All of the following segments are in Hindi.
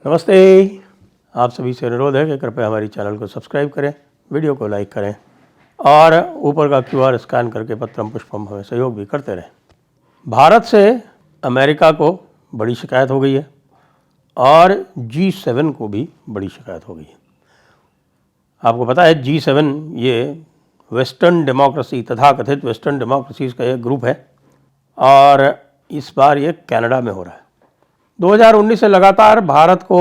नमस्ते। आप सभी से अनुरोध है कि कृपया हमारी चैनल को सब्सक्राइब करें, वीडियो को लाइक करें और ऊपर का QR स्कैन करके पत्रम पुष्पम हमें सहयोग भी करते रहें। भारत से अमेरिका को बड़ी शिकायत हो गई है और G7 को भी बड़ी शिकायत हो गई है। आपको पता है G7 ये वेस्टर्न डेमोक्रेसी तथाकथित वेस्टर्न डेमोक्रेसीज़ का एक ग्रुप है और इस बार ये कनाडा में हो रहा है। 2019 से लगातार भारत को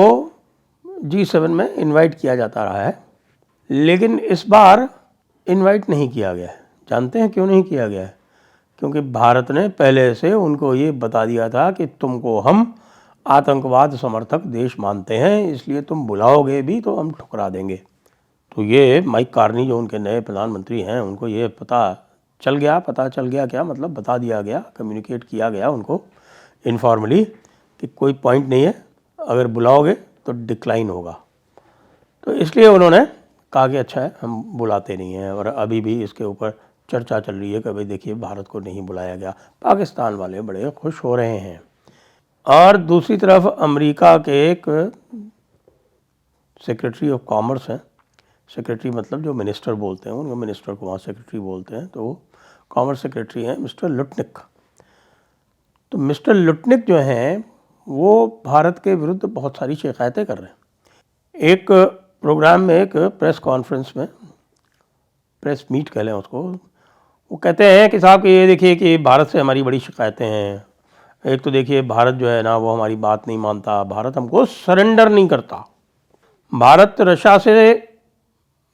G7 में इनवाइट किया जाता रहा है, लेकिन इस बार इनवाइट नहीं किया गया है। जानते हैं क्यों नहीं किया गया है? क्योंकि भारत ने पहले से उनको ये बता दिया था कि तुमको हम आतंकवाद समर्थक देश मानते हैं, इसलिए तुम बुलाओगे भी तो हम ठुकरा देंगे। तो ये माइक कार्नी जो उनके नए प्रधानमंत्री हैं, उनको ये पता चल गया क्या मतलब बता दिया गया, कम्युनिकेट किया गया उनको इनफॉर्मली कि कोई पॉइंट नहीं है, अगर बुलाओगे तो डिक्लाइन होगा। तो इसलिए उन्होंने कहा कि अच्छा है हम बुलाते नहीं हैं। और अभी भी इसके ऊपर चर्चा चल रही है कि भाई देखिए भारत को नहीं बुलाया गया। पाकिस्तान वाले बड़े खुश हो रहे हैं। और दूसरी तरफ अमेरिका के एक सेक्रेटरी ऑफ कॉमर्स हैं, सेक्रेटरी मतलब जो मिनिस्टर बोलते हैं उनको मिनिस्टर को वहाँ सेक्रेटरी बोलते हैं, तो वो कॉमर्स सेक्रेटरी हैं मिस्टर लुटनिक। तो मिस्टर लुटनिक जो हैं वो भारत के विरुद्ध बहुत सारी शिकायतें कर रहे हैं। एक प्रोग्राम में, एक प्रेस कॉन्फ्रेंस में, प्रेस मीट कह लें उसको, वो कहते हैं कि साहब कि ये देखिए कि भारत से हमारी बड़ी शिकायतें हैं। एक तो देखिए भारत जो है ना वो हमारी बात नहीं मानता, भारत हमको सरेंडर नहीं करता, भारत रशिया से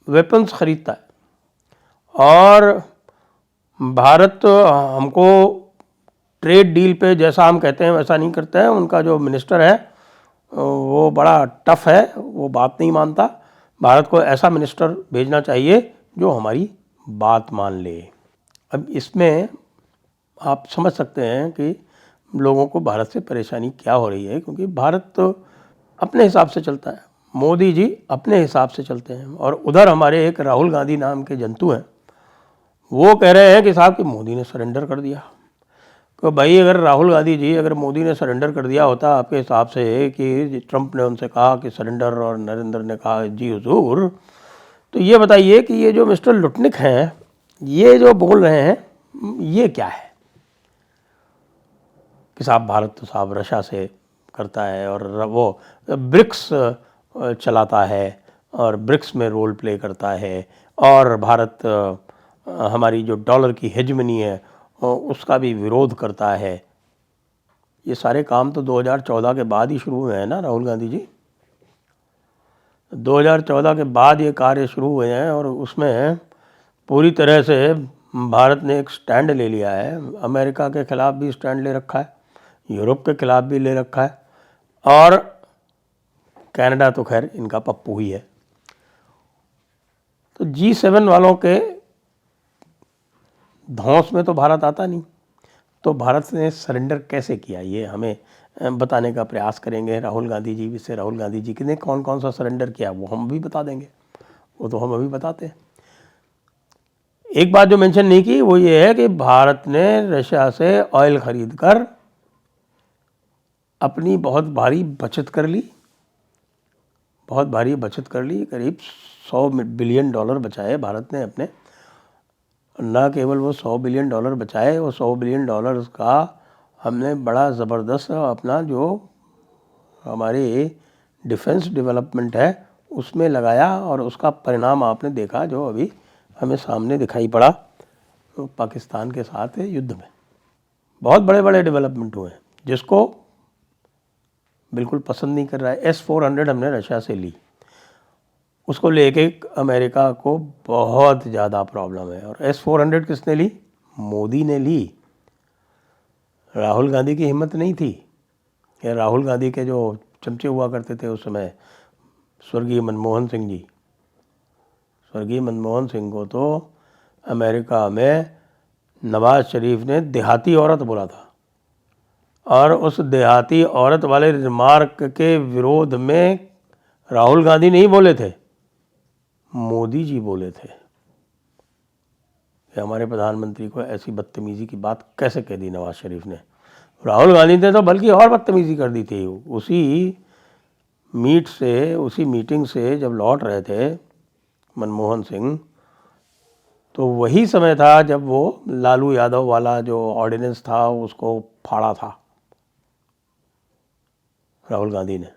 वेपन्स खरीदता है और भारत हमको ट्रेड डील पे जैसा हम कहते हैं वैसा नहीं करता है। उनका जो मिनिस्टर है वो बड़ा टफ है, वो बात नहीं मानता। भारत को ऐसा मिनिस्टर भेजना चाहिए जो हमारी बात मान ले। अब इसमें आप समझ सकते हैं कि लोगों को भारत से परेशानी क्या हो रही है, क्योंकि भारत तो अपने हिसाब से चलता है, मोदी जी अपने हिसाब से चलते हैं। और उधर हमारे एक राहुल गांधी नाम के जंतु हैं, वो कह रहे हैं कि साहब कि मोदी ने सरेंडर कर दिया। तो भाई अगर राहुल गांधी जी, अगर मोदी ने सरेंडर कर दिया होता आपके हिसाब से कि ट्रंप ने उनसे कहा कि सरेंडर और नरेंद्र ने कहा जी हुजूर, तो ये बताइए कि ये जो मिस्टर लुटनिक हैं ये जो बोल रहे हैं ये क्या है कि साहब भारत तो साहब रशिया से करता है और वो ब्रिक्स चलाता है और ब्रिक्स में रोल प्ले करता है और भारत हमारी जो डॉलर की हेजमनी है उसका भी विरोध करता है। ये सारे काम तो 2014 के बाद ही शुरू हुए हैं ना राहुल गांधी जी। 2014 के बाद ये कार्य शुरू हुए हैं और उसमें पूरी तरह से भारत ने एक स्टैंड ले लिया है। अमेरिका के ख़िलाफ़ भी स्टैंड ले रखा है, यूरोप के ख़िलाफ़ भी ले रखा है और कनाडा तो खैर इनका पप्पू ही है। तो G7 वालों के धौंस में तो भारत आता नहीं, तो भारत ने सरेंडर कैसे किया ये हमें बताने का प्रयास करेंगे राहुल गांधी जी भी से। राहुल गांधी जी ने कौन कौन सा सरेंडर किया वो हम भी बता देंगे, वो तो हम अभी बताते हैं। एक बात जो मेंशन नहीं की वो ये है कि भारत ने रशिया से ऑयल खरीद कर अपनी बहुत भारी बचत कर ली, बहुत भारी बचत कर ली। करीब $100 बिलियन बचाए भारत ने अपने। न केवल वो $100 बिलियन बचाए, वो $100 बिलियन का हमने बड़ा ज़बरदस्त अपना जो हमारी डिफेंस डेवलपमेंट है उसमें लगाया और उसका परिणाम आपने देखा जो अभी हमें सामने दिखाई पड़ा पाकिस्तान के साथ युद्ध में। बहुत बड़े बड़े डेवलपमेंट हुए जिसको बिल्कुल पसंद नहीं कर रहा है। S-400 हमने रशिया से ली, उसको लेके अमेरिका को बहुत ज़्यादा प्रॉब्लम है। और S-400 किसने ली? मोदी ने ली। राहुल गांधी की हिम्मत नहीं थी। या राहुल गांधी के जो चमचे हुआ करते थे उस समय, स्वर्गीय मनमोहन सिंह जी, स्वर्गीय मनमोहन सिंह को तो अमेरिका में नवाज शरीफ ने देहाती औरत बोला था और उस देहाती औरत वाले रिमार्क के विरोध में राहुल गांधी नहीं बोले थे, मोदी जी बोले थे कि हमारे प्रधानमंत्री को ऐसी बदतमीज़ी की बात कैसे कह दी नवाज शरीफ ने। राहुल गांधी ने तो बल्कि और बदतमीज़ी कर दी थी। उसी उसी मीटिंग से जब लौट रहे थे मनमोहन सिंह, तो वही समय था जब वो लालू यादव वाला जो ऑर्डिनेंस था उसको फाड़ा था राहुल गांधी ने।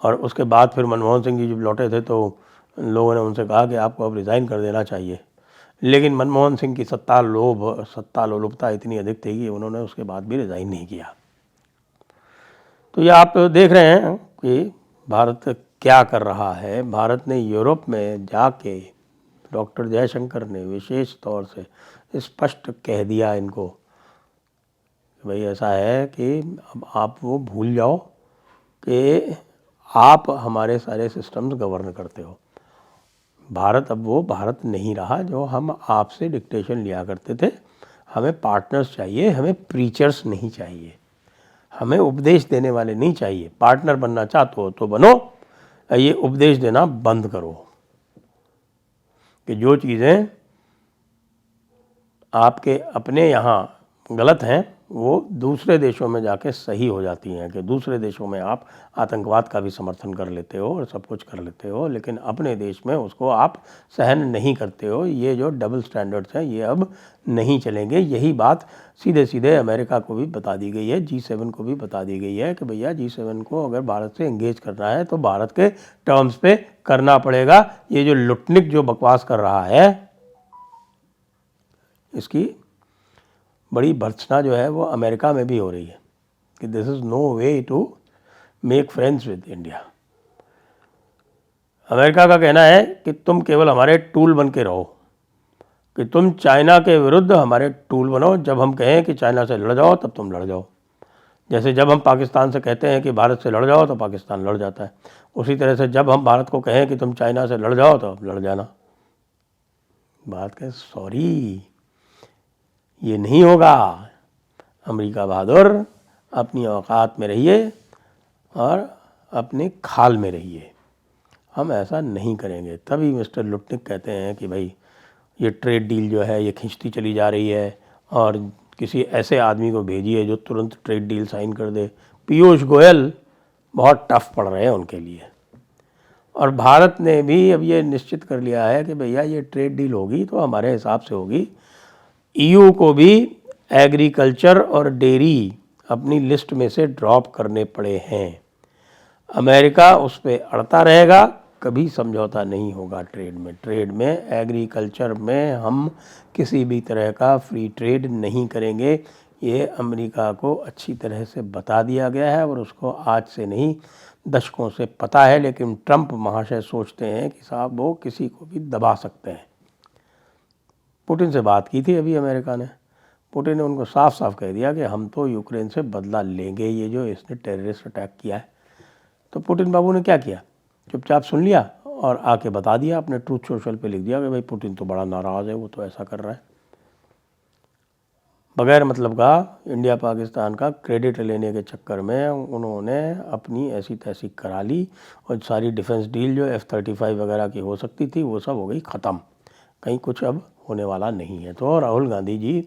और उसके बाद फिर मनमोहन सिंह जी जब लौटे थे तो लोगों ने उनसे कहा कि आपको अब रिज़ाइन कर देना चाहिए, लेकिन मनमोहन सिंह की सत्ता लोलुपता इतनी अधिक थी कि उन्होंने उसके बाद भी रिज़ाइन नहीं किया। तो ये आप देख रहे हैं कि भारत क्या कर रहा है। भारत ने यूरोप में जाके डॉक्टर जयशंकर ने विशेष तौर से स्पष्ट कह दिया इनको कि भाई ऐसा है कि अब आप वो भूल जाओ कि आप हमारे सारे सिस्टम्स गवर्न करते हो। भारत अब वो भारत नहीं रहा जो हम आपसे डिक्टेशन लिया करते थे। हमें पार्टनर्स चाहिए, हमें प्रीचर्स नहीं चाहिए, हमें उपदेश देने वाले नहीं चाहिए। पार्टनर बनना चाहते हो तो बनो, ये उपदेश देना बंद करो कि जो चीज़ें आपके अपने यहाँ गलत हैं वो दूसरे देशों में जाके सही हो जाती हैं। कि दूसरे देशों में आप आतंकवाद का भी समर्थन कर लेते हो और सब कुछ कर लेते हो, लेकिन अपने देश में उसको आप सहन नहीं करते हो। ये जो डबल स्टैंडर्ड्स हैं ये अब नहीं चलेंगे। यही बात सीधे सीधे अमेरिका को भी बता दी गई है, G7 को भी बता दी गई है कि भैया G7 को अगर भारत से एंगेज करना है तो भारत के टर्म्स पे करना पड़ेगा। ये जो लुटनिक जो बकवास कर रहा है इसकी बड़ी भर्त्सना जो है वो अमेरिका में भी हो रही है कि this is no way to make friends with India. America का कहना है कि तुम केवल हमारे टूल बन के रहो, कि तुम चाइना के विरुद्ध हमारे टूल बनो। जब हम कहें कि चाइना से लड़ जाओ तब तुम लड़ जाओ। जैसे जब हम पाकिस्तान से कहते हैं कि भारत से लड़ जाओ तो पाकिस्तान लड़ जाता है, उसी तरह से जब हम भारत को कहें कि तुम चाइना से लड़ जाओ तो लड़ जाना। बात कहें सॉरी, ये नहीं होगा। अमेरिका बहादुर, अपनी औकात में रहिए और अपने खाल में रहिए, हम ऐसा नहीं करेंगे। तभी मिस्टर लुटनिक कहते हैं कि भाई ये ट्रेड डील जो है ये खिंचती चली जा रही है और किसी ऐसे आदमी को भेजिए जो तुरंत ट्रेड डील साइन कर दे। पीयूष गोयल बहुत टफ पड़ रहे हैं उनके लिए। और भारत ने भी अब ये निश्चित कर लिया है कि भैया ये ट्रेड डील होगी तो हमारे हिसाब से होगी। ईयू को भी एग्रीकल्चर और डेयरी अपनी लिस्ट में से ड्रॉप करने पड़े हैं। अमेरिका उस पर अड़ता रहेगा, कभी समझौता नहीं होगा ट्रेड में एग्रीकल्चर में हम किसी भी तरह का फ्री ट्रेड नहीं करेंगे। ये अमेरिका को अच्छी तरह से बता दिया गया है और उसको आज से नहीं दशकों से पता है। लेकिन ट्रंप महाशय सोचते हैं कि साहब वो किसी को भी दबा सकते हैं। पुतिन से बात की थी अभी अमेरिका ने, पुतिन ने उनको साफ साफ कह दिया कि हम तो यूक्रेन से बदला लेंगे, ये जो इसने टेररिस्ट अटैक किया है। तो पुतिन बाबू ने क्या किया, चुपचाप सुन लिया और आके बता दिया, अपने ट्रूथ सोशल पे लिख दिया कि भाई पुतिन तो बड़ा नाराज़ है, वो तो ऐसा कर रहा है। बगैर मतलब का इंडिया पाकिस्तान का क्रेडिट लेने के चक्कर में उन्होंने अपनी ऐसी तैसी करा ली और सारी डिफेंस डील जो F-35 वगैरह की हो सकती थी वो सब हो गई ख़त्म। कहीं कुछ अब होने वाला नहीं है। तो राहुल गांधी जी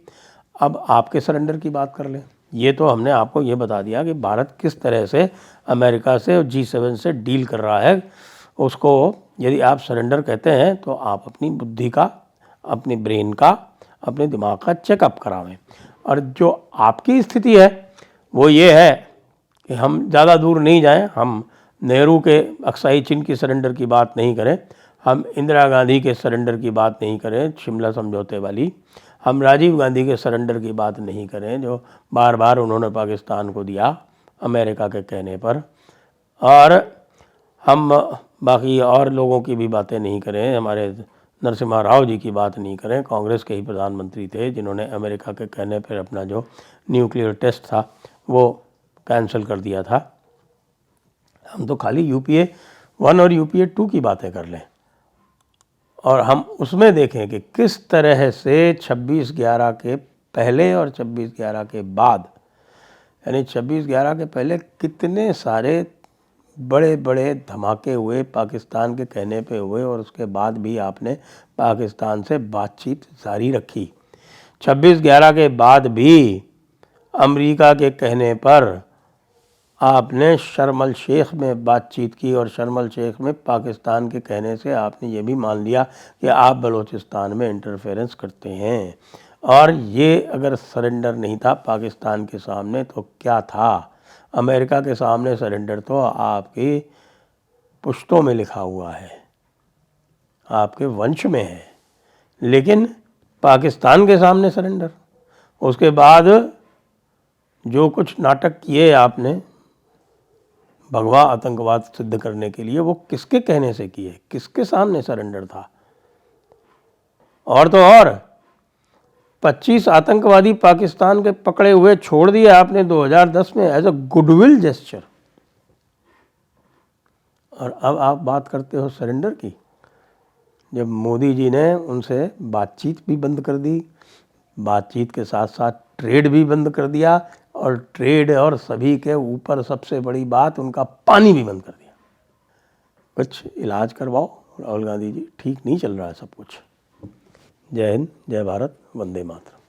अब आपके सरेंडर की बात कर लें। ये तो हमने आपको ये बता दिया कि भारत किस तरह से अमेरिका से और G7 से डील कर रहा है। उसको यदि आप सरेंडर कहते हैं तो आप अपनी बुद्धि का, अपनी ब्रेन का, अपने दिमाग का चेकअप करावें। और जो आपकी स्थिति है वो ये है कि हम ज़्यादा दूर नहीं जाएं, हम नेहरू के अक्साई चिन्ह की सरेंडर की बात नहीं करें, हम इंदिरा गांधी के सरेंडर की बात नहीं करें शिमला समझौते वाली, हम राजीव गांधी के सरेंडर की बात नहीं करें जो बार बार उन्होंने पाकिस्तान को दिया अमेरिका के कहने पर, और हम बाकी और लोगों की भी बातें नहीं करें, हमारे नरसिम्हा राव जी की बात नहीं करें, कांग्रेस के ही प्रधानमंत्री थे जिन्होंने अमेरिका के कहने पर अपना जो न्यूक्लियर टेस्ट था वो कैंसिल कर दिया था। हम तो खाली UPA 1 और UPA 2 की बातें कर लें और हम उसमें देखें कि किस तरह से 26/11 के पहले और 26/11 के बाद, यानी 26/11 के पहले कितने सारे बड़े बड़े धमाके हुए पाकिस्तान के कहने पे हुए और उसके बाद भी आपने पाकिस्तान से बातचीत जारी रखी। 26/11 के बाद भी अमेरिका के कहने पर आपने शर्म अल शेख में बातचीत की और शर्म अल शेख में पाकिस्तान के कहने से आपने ये भी मान लिया कि आप बलूचिस्तान में इंटरफेरेंस करते हैं। और ये अगर सरेंडर नहीं था पाकिस्तान के सामने तो क्या था? अमेरिका के सामने सरेंडर तो आपकी पुश्तों में लिखा हुआ है, आपके वंश में है, लेकिन पाकिस्तान के सामने सरेंडर। उसके बाद जो कुछ नाटक किए आपने भगवा आतंकवाद सिद्ध करने के लिए, वो किसके कहने से किए, किसके सामने सरेंडर था? और तो और 25 आतंकवादी पाकिस्तान के पकड़े हुए छोड़ दिए आपने 2010 में एज अ गुडविल जेस्चर, और अब आप बात करते हो सरेंडर की। जब मोदी जी ने उनसे बातचीत भी बंद कर दी, बातचीत के साथ साथ ट्रेड भी बंद कर दिया, और ट्रेड और सभी के ऊपर सबसे बड़ी बात उनका पानी भी बंद कर दिया। कुछ इलाज करवाओ राहुल गांधी जी, ठीक नहीं चल रहा है सब कुछ। जय हिंद, जय भारत, वंदे मातरम।